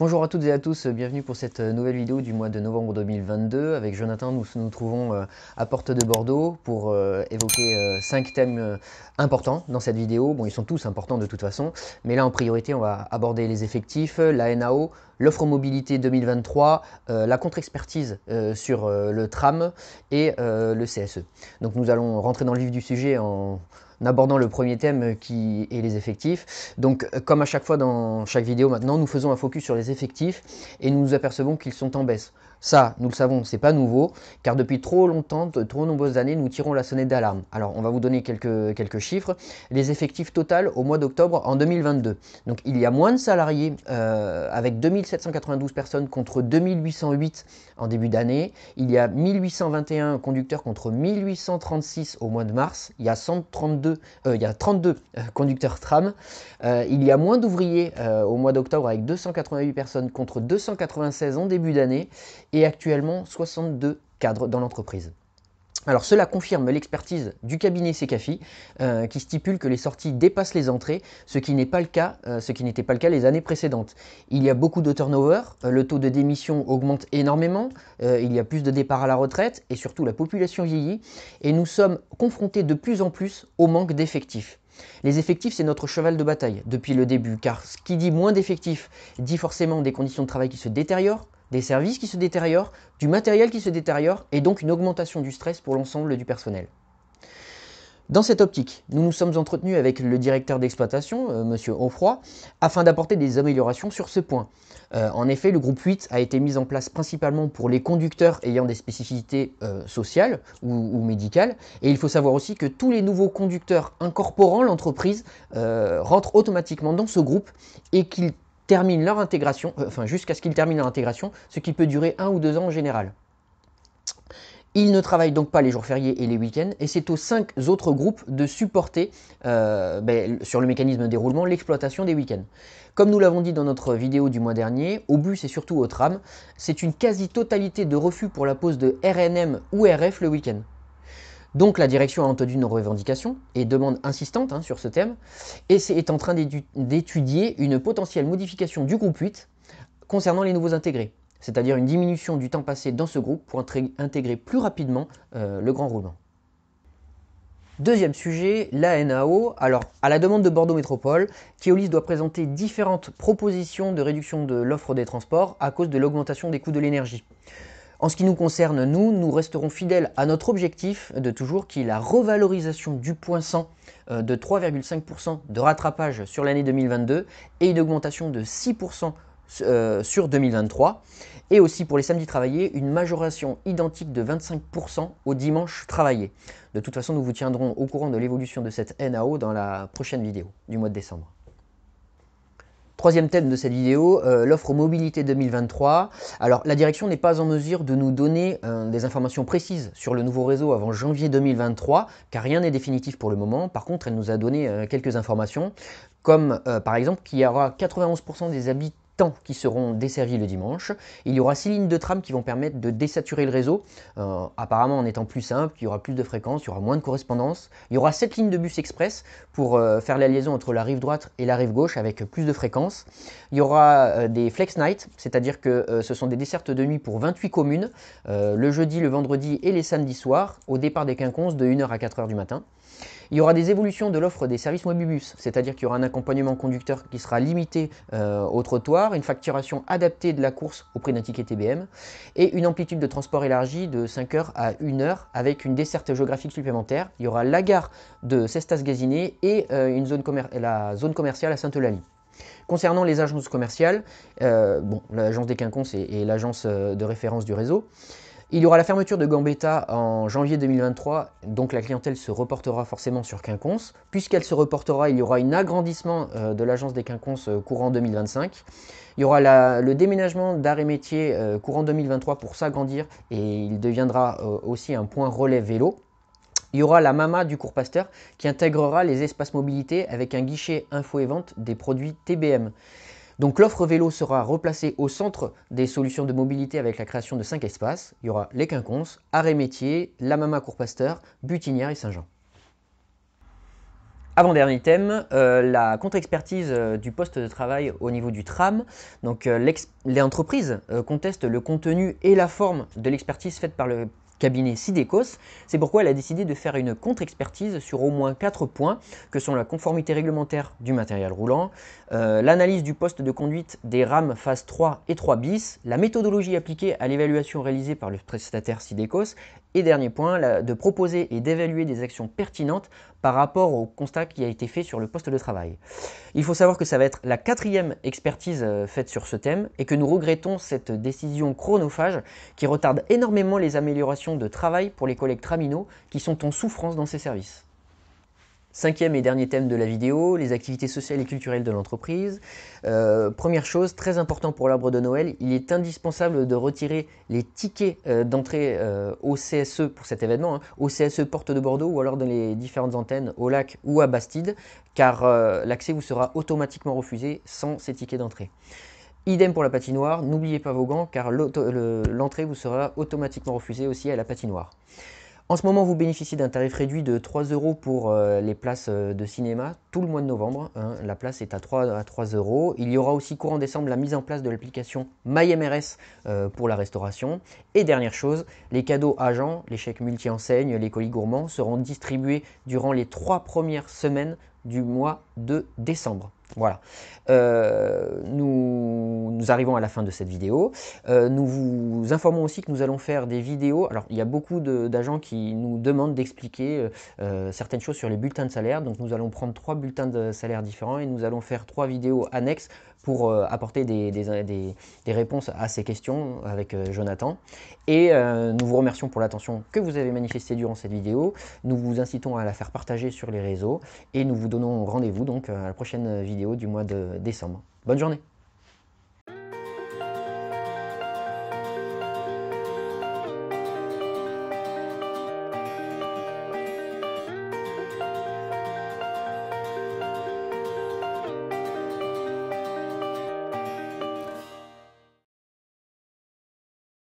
Bonjour à toutes et à tous, bienvenue pour cette nouvelle vidéo du mois de novembre 2022. Avec Jonathan, nous nous trouvons à Porte de Bordeaux pour évoquer 5 thèmes importants dans cette vidéo. Bon, ils sont tous importants de toute façon, mais là en priorité, on va aborder les effectifs, la NAO, l'offre mobilité 2023, la contre-expertise sur le tram et le CSE. Donc nous allons rentrer dans le vif du sujet en abordant le premier thème qui est les effectifs. Donc comme à chaque fois dans chaque vidéo maintenant, nous faisons un focus sur les effectifs et nous nous apercevons qu'ils sont en baisse. Ça, nous le savons, c'est pas nouveau, car depuis trop longtemps, de trop nombreuses années, nous tirons la sonnette d'alarme. Alors, on va vous donner quelques chiffres. Les effectifs total au mois d'octobre en 2022. Donc, il y a moins de salariés avec 2792 personnes contre 2808 en début d'année. Il y a 1821 conducteurs contre 1836 au mois de mars. Il y a 32 conducteurs tram. Il y a moins d'ouvriers au mois d'octobre avec 288 personnes contre 296 en début d'année et actuellement 62 cadres dans l'entreprise. Alors cela confirme l'expertise du cabinet Secafi qui stipule que les sorties dépassent les entrées, ce qui n'était pas le cas les années précédentes. Il y a beaucoup de turnover, le taux de démission augmente énormément, il y a plus de départs à la retraite et surtout la population vieillit et nous sommes confrontés de plus en plus au manque d'effectifs. Les effectifs, c'est notre cheval de bataille depuis le début, car ce qui dit moins d'effectifs dit forcément des conditions de travail qui se détériorent, des services qui se détériorent, du matériel qui se détériore et donc une augmentation du stress pour l'ensemble du personnel. Dans cette optique, nous nous sommes entretenus avec le directeur d'exploitation, Monsieur Offroy, afin d'apporter des améliorations sur ce point. En effet, le groupe 8 a été mis en place principalement pour les conducteurs ayant des spécificités sociales ou médicales. Et il faut savoir aussi que tous les nouveaux conducteurs incorporant l'entreprise rentrent automatiquement dans ce groupe et qu'ils terminent leur intégration, jusqu'à ce qu'ils terminent leur intégration, ce qui peut durer 1 ou 2 ans en général. Ils ne travaillent donc pas les jours fériés et les week-ends et c'est aux 5 autres groupes de supporter sur le mécanisme de déroulement l'exploitation des week-ends. Comme nous l'avons dit dans notre vidéo du mois dernier, au bus et surtout au tram, c'est une quasi-totalité de refus pour la pose de RNM ou RF le week-end. Donc la direction a entendu nos revendications et demande insistante sur ce thème et est en train d'étudier une potentielle modification du groupe 8 concernant les nouveaux intégrés, c'est-à-dire une diminution du temps passé dans ce groupe pour intégrer plus rapidement le grand roulement. Deuxième sujet, la NAO. Alors, à la demande de Bordeaux Métropole, Keolis doit présenter différentes propositions de réduction de l'offre des transports à cause de l'augmentation des coûts de l'énergie. En ce qui nous concerne, nous resterons fidèles à notre objectif de toujours qui est la revalorisation du point 100 de 3,5% de rattrapage sur l'année 2022 et une augmentation de 6% sur 2023. Et aussi pour les samedis travaillés, une majoration identique de 25% au dimanche travaillé. De toute façon, nous vous tiendrons au courant de l'évolution de cette NAO dans la prochaine vidéo du mois de décembre. Troisième thème de cette vidéo, l'offre mobilité 2023. Alors la direction n'est pas en mesure de nous donner des informations précises sur le nouveau réseau avant janvier 2023, car rien n'est définitif pour le moment. Par contre, elle nous a donné quelques informations, comme par exemple qu'il y aura 91% des habitants qui seront desservis le dimanche. Il y aura 6 lignes de tram qui vont permettre de désaturer le réseau, apparemment en étant plus simple, il y aura plus de fréquences, il y aura moins de correspondance. Il y aura 7 lignes de bus express pour faire la liaison entre la rive droite et la rive gauche avec plus de fréquences. Il y aura des flex night, c'est-à-dire que ce sont des dessertes de nuit pour 28 communes, le jeudi, le vendredi et les samedis soirs, au départ des quinconces de 1h à 4h du matin. Il y aura des évolutions de l'offre des services Mobibus, c'est-à-dire qu'il y aura un accompagnement conducteur qui sera limité au trottoir, une facturation adaptée de la course au prix d'un ticket TBM et une amplitude de transport élargie de 5h à 1h avec une desserte géographique supplémentaire. Il y aura la gare de Cestas-Gazinet et la zone commerciale à Sainte-Eulalie. Concernant les agences commerciales, l'agence des quinconces est l'agence de référence du réseau. Il y aura la fermeture de Gambetta en janvier 2023, donc la clientèle se reportera forcément sur Quinconce. Puisqu'elle se reportera, il y aura un agrandissement de l'agence des Quinconces courant 2025. Il y aura le déménagement d'Arrêt Métier courant 2023 pour s'agrandir et il deviendra aussi un point relais vélo. Il y aura la Mama du cours Pasteur qui intégrera les espaces mobilité avec un guichet info et vente des produits TBM. Donc l'offre vélo sera replacée au centre des solutions de mobilité avec la création de 5 espaces. Il y aura les Quinconces, Arrêt Métier, la Mama Cours Pasteur, Butinière et Saint-Jean. Avant-dernier thème, la contre-expertise du poste de travail au niveau du tram. Donc l'entreprise conteste le contenu et la forme de l'expertise faite par le cabinet Sidecos. C'est pourquoi elle a décidé de faire une contre-expertise sur au moins 4 points, que sont la conformité réglementaire du matériel roulant, l'analyse du poste de conduite des rames phase 3 et 3 bis, la méthodologie appliquée à l'évaluation réalisée par le prestataire Sidecos, et dernier point, de proposer et d'évaluer des actions pertinentes par rapport au constat qui a été fait sur le poste de travail. Il faut savoir que ça va être la 4e expertise faite sur ce thème et que nous regrettons cette décision chronophage qui retarde énormément les améliorations de travail pour les collègues traminaux qui sont en souffrance dans ces services. 5e et dernier thème de la vidéo, les activités sociales et culturelles de l'entreprise. Première chose, très important pour l'arbre de Noël, il est indispensable de retirer les tickets d'entrée au CSE pour cet événement, au CSE Porte de Bordeaux ou alors dans les différentes antennes au Lac ou à Bastide, car l'accès vous sera automatiquement refusé sans ces tickets d'entrée. Idem pour la patinoire, n'oubliez pas vos gants car l'entrée vous sera automatiquement refusée aussi à la patinoire. En ce moment, vous bénéficiez d'un tarif réduit de 3 € pour les places de cinéma tout le mois de novembre. La place est à 3 €. Il y aura aussi courant décembre la mise en place de l'application MyMRS pour la restauration. Et dernière chose, les cadeaux agents, les chèques multi-enseignes, les colis gourmands seront distribués durant les 3 premières semaines du mois de décembre. Voilà, nous arrivons à la fin de cette vidéo. Nous vous informons aussi que nous allons faire des vidéos. Alors, il y a beaucoup d'agents qui nous demandent d'expliquer certaines choses sur les bulletins de salaire. Donc, nous allons prendre 3 bulletins de salaire différents et nous allons faire 3 vidéos annexes pour apporter des réponses à ces questions avec Jonathan. Et nous vous remercions pour l'attention que vous avez manifestée durant cette vidéo. Nous vous incitons à la faire partager sur les réseaux et nous vous donnons rendez-vous donc à la prochaine vidéo du mois de décembre. Bonne journée!